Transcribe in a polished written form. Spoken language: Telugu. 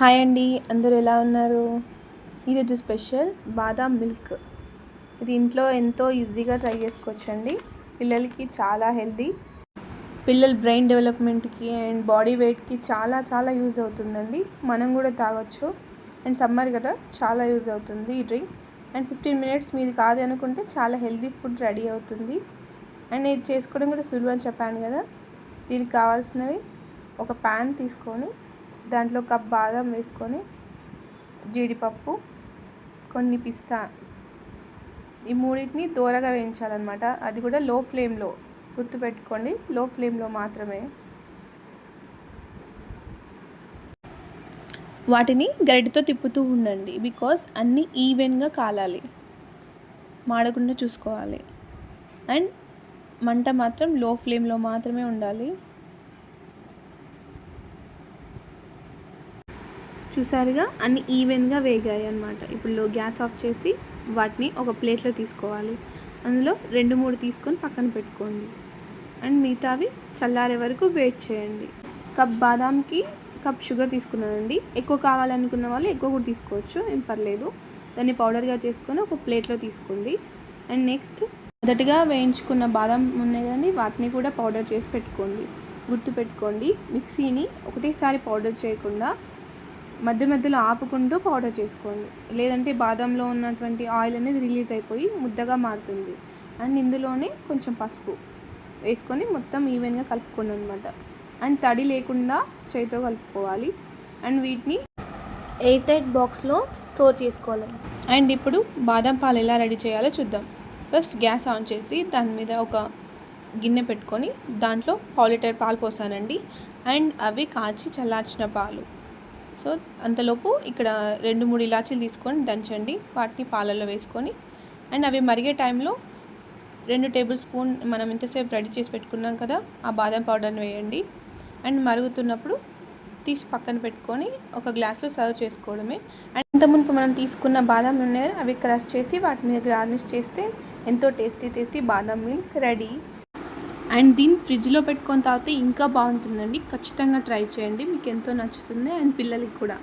హాయ్ అండి, అందరూ ఎలా ఉన్నారు? ఈరోజు స్పెషల్ బాదాం మిల్క్. ఇది ఇంట్లో ఎంతో ఈజీగా ట్రై చేసుకోవచ్చండి. పిల్లలకి చాలా హెల్తీ, పిల్లల బ్రెయిన్ డెవలప్మెంట్కి అండ్ బాడీ వెయిట్కి చాలా చాలా యూజ్ అవుతుందండి. మనం కూడా తాగొచ్చు. అండ్ సమ్మర్ కదా, చాలా యూజ్ అవుతుంది ఈ డ్రింక్. అండ్ 15 మినిట్స్ మీది కాదు అనుకుంటే చాలా హెల్తీ ఫుడ్ రెడీ అవుతుంది. అండ్ ఇది చేసుకోవడం కూడా సులువు అని చెప్పాను కదా. దీనికి కావాల్సినవి ఒక ప్యాన్ తీసుకొని దాంట్లో కప్ బాదం వేసుకొని, జీడిపప్పు, కొన్ని పిస్తా, ఈ మూడింటిని దోరగా వేయించాలన్నమాట. అది కూడా లో ఫ్లేమ్లో, గుర్తుపెట్టుకోండి, లో ఫ్లేమ్లో మాత్రమే. వాటిని గరిటెతో తిప్పుతూ ఉండండి, బికాస్ అన్నీ ఈవెన్గా కాలాలి, మాడకుండా చూసుకోవాలి. అండ్ మంట మాత్రం లో ఫ్లేమ్లో మాత్రమే ఉండాలి. చూసారుగా, అన్ని ఈవెన్గా వేగాయి అన్నమాట. ఇప్పుడు గ్యాస్ ఆఫ్ చేసి వాటిని ఒక ప్లేట్లో తీసుకోవాలి. అందులో 2-3 తీసుకొని పక్కన పెట్టుకోండి. అండ్ మిగతావి చల్లారే వరకు వెయిట్ చేయండి. కప్ బాదాంకి కప్ షుగర్ తీసుకున్నానండి. ఎక్కువ కావాలనుకున్న వాళ్ళు ఎక్కువ కూడా తీసుకోవచ్చు, ఏం పర్లేదు. దాన్ని పౌడర్గా చేసుకొని ఒక ప్లేట్లో తీసుకోండి. అండ్ నెక్స్ట్ మొదటగా వేయించుకున్న బాదం ఉన్నాయి కానీ వాటిని కూడా పౌడర్ చేసి పెట్టుకోండి. గుర్తుపెట్టుకోండి, మిక్సీని ఒకటేసారి పౌడర్ చేయకుండా మధ్య మధ్యలో ఆపుకుంటూ పౌడర్ చేసుకోండి. లేదంటే బాదంలో ఉన్నటువంటి ఆయిల్ అనేది రిలీజ్ అయిపోయి ముద్దగా మారుతుంది. అండ్ ఇందులోనే కొంచెం పసుపు వేసుకొని మొత్తం ఈవెన్గా కలుపుకోండి అనమాట. అండ్ తడి లేకుండా చేతితో కలుపుకోవాలి. అండ్ వీటిని ఎయిర్ టైట్ బాక్స్లో స్టోర్ చేసుకోవాలి. అండ్ ఇప్పుడు బాదం పాలు ఎలా రెడీ చేయాలో చూద్దాం. ఫస్ట్ గ్యాస్ ఆన్ చేసి దాని మీద ఒక గిన్నె పెట్టుకొని దాంట్లో 1/2 లీటర్ పాలు పోసానండి. అండ్ అవి కాచి చల్లార్చిన పాలు. సో అంతలోపు ఇక్కడ 2-3 ఇలాచీలు తీసుకొని దంచండి. వాటిని పాలల్లో వేసుకొని అండ్ అవి మరిగే టైంలో 2 టేబుల్ స్పూన్ మనం ఇంతసేపు రెడీ చేసి పెట్టుకున్నాం కదా, ఆ బాదం పౌడర్ని వేయండి. అండ్ మరుగుతున్నప్పుడు తీసి పక్కన పెట్టుకొని ఒక గ్లాస్లో సర్వ్ చేసుకోవడమే. అండ్ ఇంతకుముందు మనం తీసుకున్న బాదం ఉన్నాయి, అవి క్రష్ చేసి వాటి మీద గార్నిష్ చేస్తే ఎంతో టేస్టీ బాదం మిల్క్ రెడీ. అండ్ దీన్ని ఫ్రిడ్జ్లో పెట్టుకొని తాగితే ఇంకా బాగుంటుందండి. ఖచ్చితంగా ట్రై చేయండి, మీకు ఎంతో నచ్చుతుంది. అండ్ పిల్లలకి కూడా.